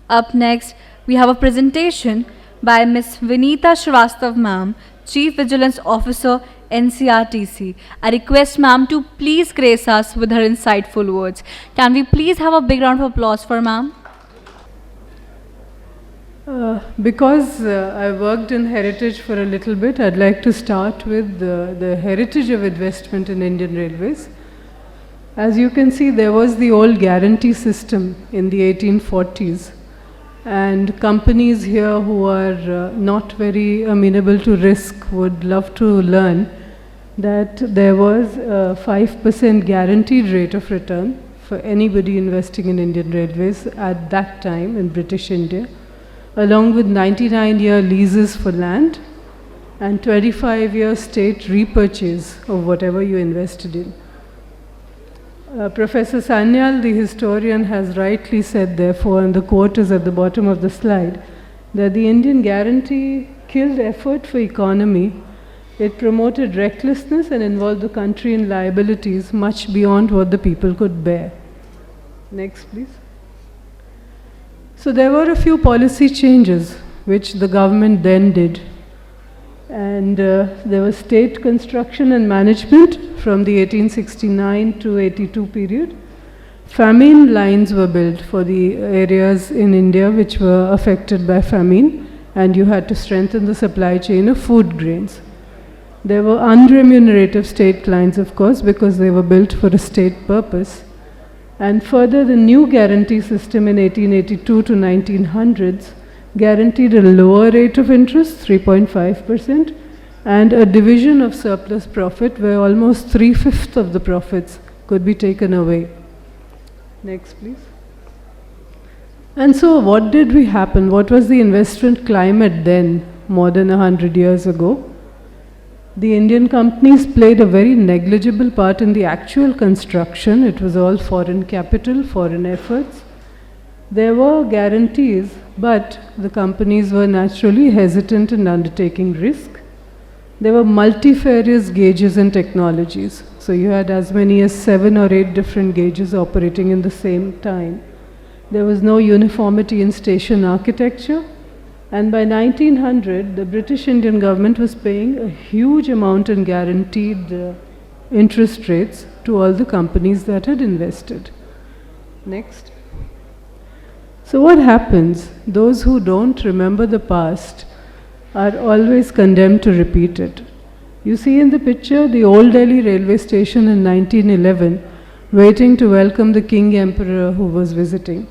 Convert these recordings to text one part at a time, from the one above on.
Up next, we have a presentation by Ms. Vinita Srivastava ma'am, Chief Vigilance Officer, NCRTC. I request ma'am to please grace us with her insightful words. Can we please have a big round of applause for ma'am? Because I worked in heritage for a little bit, I'd like to start with the heritage of investment in Indian Railways. As you can see, there was the old guarantee system in the 1840s. And companies here who are not very amenable to risk would love to learn that there was a 5% guaranteed rate of return for anybody investing in Indian Railways at that time in British India, along with 99-year leases for land and 25-year state repurchase of whatever you invested in. Professor Sanyal, the historian, has rightly said, therefore, and the quote is at the bottom of the slide, that the Indian guarantee killed effort for economy. It promoted recklessness and involved the country in liabilities much beyond what the people could bear. Next, please. So there were a few policy changes which the government then did. And there was state construction and management from the 1869 to 82 period. Famine lines were built for the areas in India which were affected by famine, and you had to strengthen the supply chain of food grains. There were unremunerative state lines, of course, because they were built for a state purpose. And further, the new guarantee system in 1882 to 1900s guaranteed a lower rate of interest, 3.5%, and a division of surplus profit where almost 3/5 of the profits could be taken away. Next, please. And so what did we happen? What was the investment climate then, more than 100 years ago? The Indian companies played a very negligible part in the actual construction. It was all foreign capital, foreign efforts. There were guarantees, but the companies were naturally hesitant in undertaking risk. There were multifarious gauges and technologies. So you had as many as 7 or 8 different gauges operating in the same time. There was no uniformity in station architecture. And by 1900, the British Indian government was paying a huge amount in guaranteed interest rates to all the companies that had invested. Next. So what happens? Those who don't remember the past are always condemned to repeat it. You see in the picture the Old Delhi railway station in 1911, waiting to welcome the King Emperor who was visiting.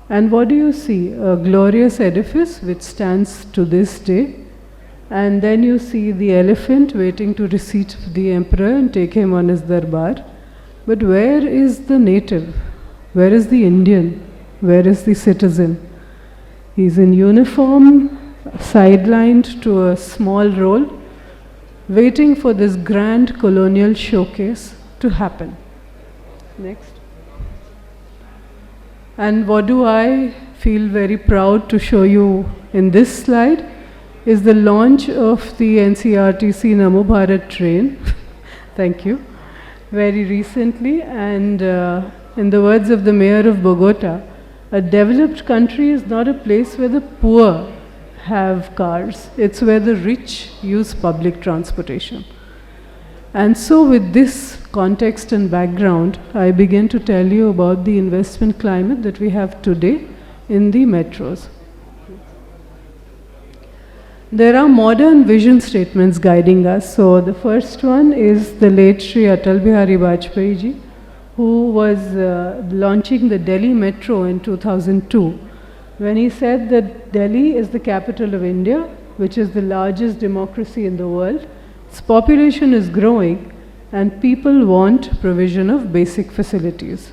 And what do you see? A glorious edifice which stands to this day. And then you see the elephant waiting to receive the emperor and take him on his darbar. But where is the native? Where is the Indian? Where is the citizen? He's in uniform, sidelined to a small role, waiting for this grand colonial showcase to happen. Next. And what do I feel very proud to show you in this slide is the launch of the NCRTC Namo Bharat train. Thank you. Very recently, and in the words of the mayor of Bogota, a developed country is not a place where the poor have cars. It's where the rich use public transportation. And so with this context and background, I begin to tell you about the investment climate that we have today in the metros. There are modern vision statements guiding us. So the first one is the late Shri Atal Bihari Vajpayee ji, who was launching the Delhi Metro in 2002, when he said that Delhi is the capital of India, which is the largest democracy in the world. Its population is growing and people want provision of basic facilities.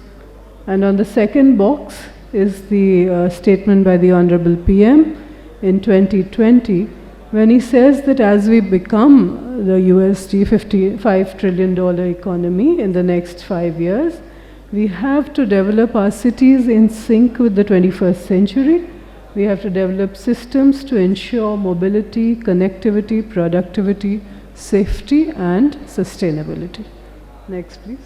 And on the second box is the statement by the Honorable PM in 2020, when he says that as we become the USD $55 trillion economy in the next 5 years, we have to develop our cities in sync with the 21st century. We have to develop systems to ensure mobility, connectivity, productivity, safety and sustainability. Next, please.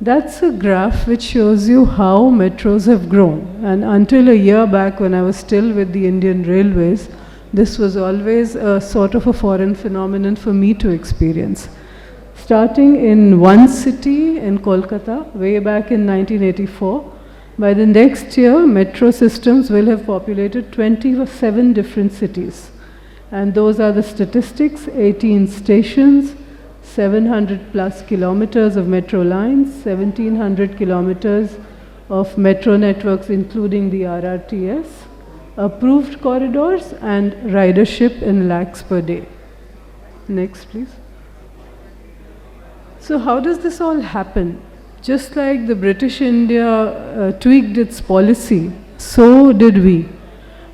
That's a graph which shows you how metros have grown. And until a year back, when I was still with the Indian Railways, this was always a sort of a foreign phenomenon for me to experience. Starting in one city in Kolkata, way back in 1984, by the next year, metro systems will have populated 27 different cities. And those are the statistics: 18 stations, 700 plus kilometers of metro lines, 1700 kilometers of metro networks including the RRTS, approved corridors, and ridership in lakhs per day. Next, please. So how does this all happen? Just like the British India tweaked its policy, so did we.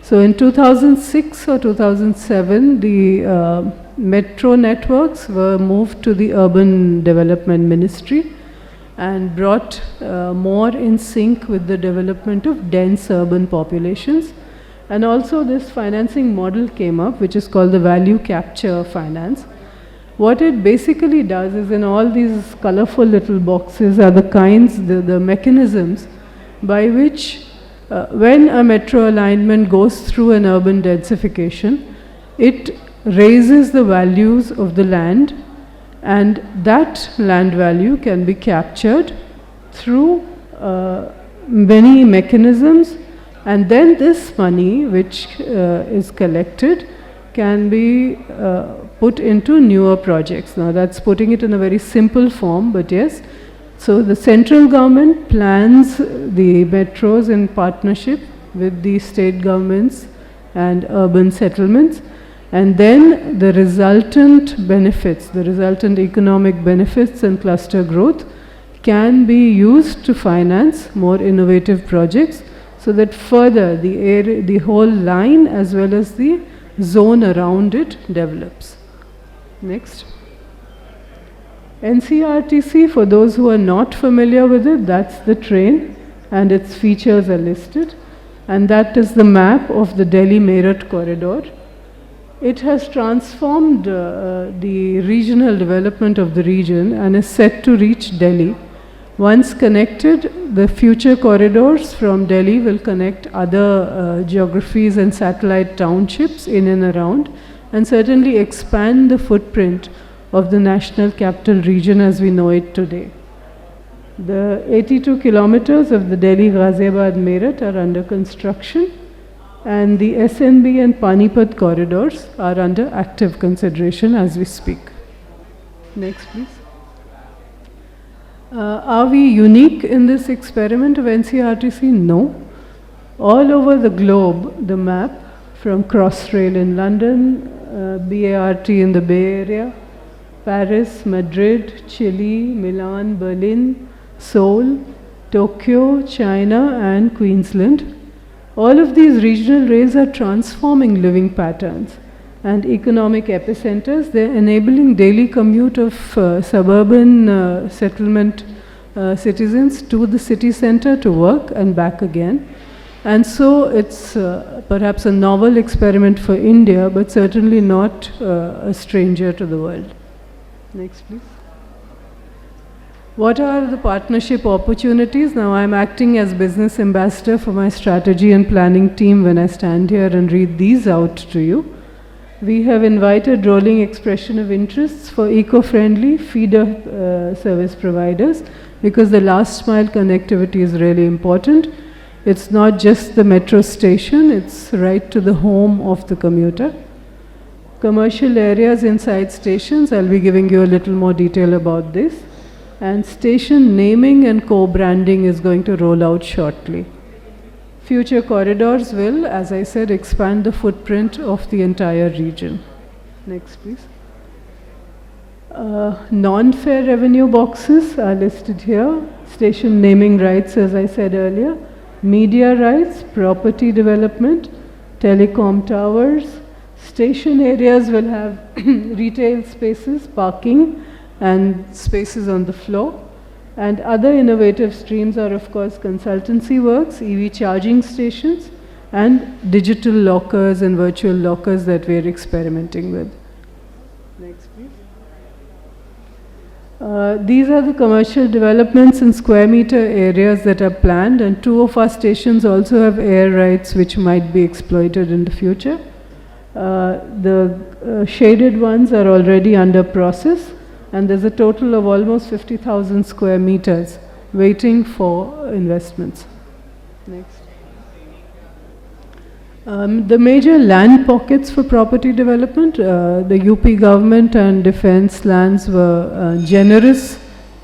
So in 2006 or 2007, the metro networks were moved to the Urban Development Ministry and brought more in sync with the development of dense urban populations. And also this financing model came up, which is called the value capture finance. What it basically does is, in all these colorful little boxes are the kinds, the mechanisms by which when a metro alignment goes through an urban densification, it raises the values of the land, and that land value can be captured through many mechanisms, and then this money which is collected can be put into newer projects. Now that's putting it in a very simple form, but yes. So the central government plans the metros in partnership with the state governments and urban settlements, and then the resultant benefits, the resultant economic benefits and cluster growth can be used to finance more innovative projects, so that further the whole line as well as the zone around it develops. Next. NCRTC, for those who are not familiar with it, that's the train, and its features are listed. And that is the map of the Delhi-Meerut corridor. It has transformed the regional development of the region and is set to reach Delhi. Once connected, the future corridors from Delhi will connect other geographies and satellite townships in and around, and certainly expand the footprint of the national capital region as we know it today. The 82 kilometers of the Delhi-Ghaziabad-Meerut are under construction, and the SNB and Panipat corridors are under active consideration as we speak. Next, please. Are we unique in this experiment of NCRTC? No. All over the globe, the map from Crossrail in London, BART in the Bay Area, Paris, Madrid, Chile, Milan, Berlin, Seoul, Tokyo, China, and Queensland. All of these regional rails are transforming living patterns and economic epicenters. They're enabling daily commute of suburban settlement citizens to the city center to work and back again. And so it's perhaps a novel experiment for India, but certainly not a stranger to the world. Next, please. What are the partnership opportunities? Now I'm acting as business ambassador for my strategy and planning team when I stand here and read these out to you. We have invited rolling expression of interests for eco-friendly feeder service providers, because the last mile connectivity is really important. It's not just the metro station, it's right to the home of the commuter. Commercial areas inside stations, I'll be giving you a little more detail about this. And station naming and co-branding is going to roll out shortly. Future corridors will, as I said, expand the footprint of the entire region. Next, please. Non-fare revenue boxes are listed here. Station naming rights, as I said earlier. Media rights, property development, telecom towers. Station areas will have retail spaces, parking, and spaces on the floor. And other innovative streams are, of course, consultancy works, EV charging stations, and digital lockers and virtual lockers that we're experimenting with. Next, please. These are the commercial developments in square meter areas that are planned, and 2 of our stations also have air rights which might be exploited in the future. The shaded ones are already under process, and there's a total of almost 50,000 square meters waiting for investments. Next. The major land pockets for property development, the UP government and defense lands were generous,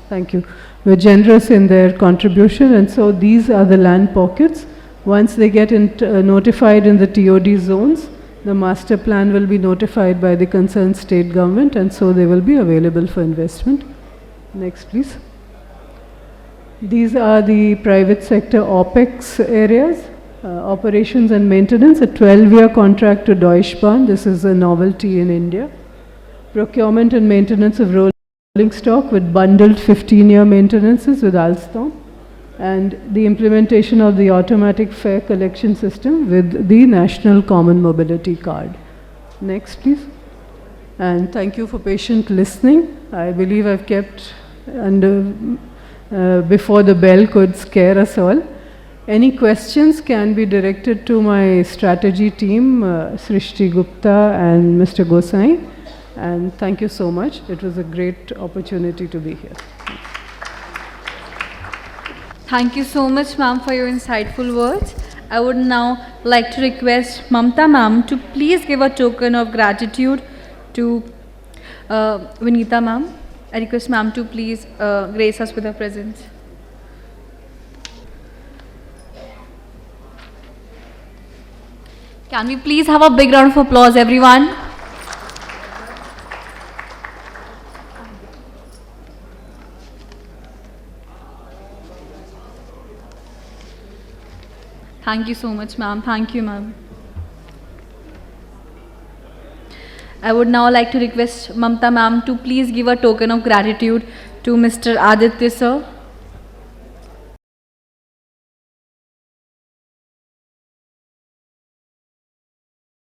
thank you, were generous in their contribution, and so these are the land pockets. Once they get notified in the TOD zones, the master plan will be notified by the concerned state government, and so they will be available for investment. Next, please. These are the private sector OPEX areas. Operations and maintenance, a 12-year contract to Deutsche Bahn. This is a novelty in India. Procurement and maintenance of rolling stock with bundled 15-year maintenances with Alstom. And the implementation of the automatic fare collection system with the National Common Mobility Card. Next, please. And thank you for patient listening. I believe I've kept before the bell could scare us all. Any questions can be directed to my strategy team, Srishti Gupta and Mr. Gosai. And thank you so much. It was a great opportunity to be here. Thank you so much, ma'am, for your insightful words. I would now like to request Mamta ma'am to please give a token of gratitude to Vinita ma'am. I request ma'am to please grace us with her presence. Can we please have a big round of applause, everyone? Thank you so much, ma'am. Thank you, ma'am. I would now like to request Mamta ma'am to please give a token of gratitude to Mr. Aditya sir.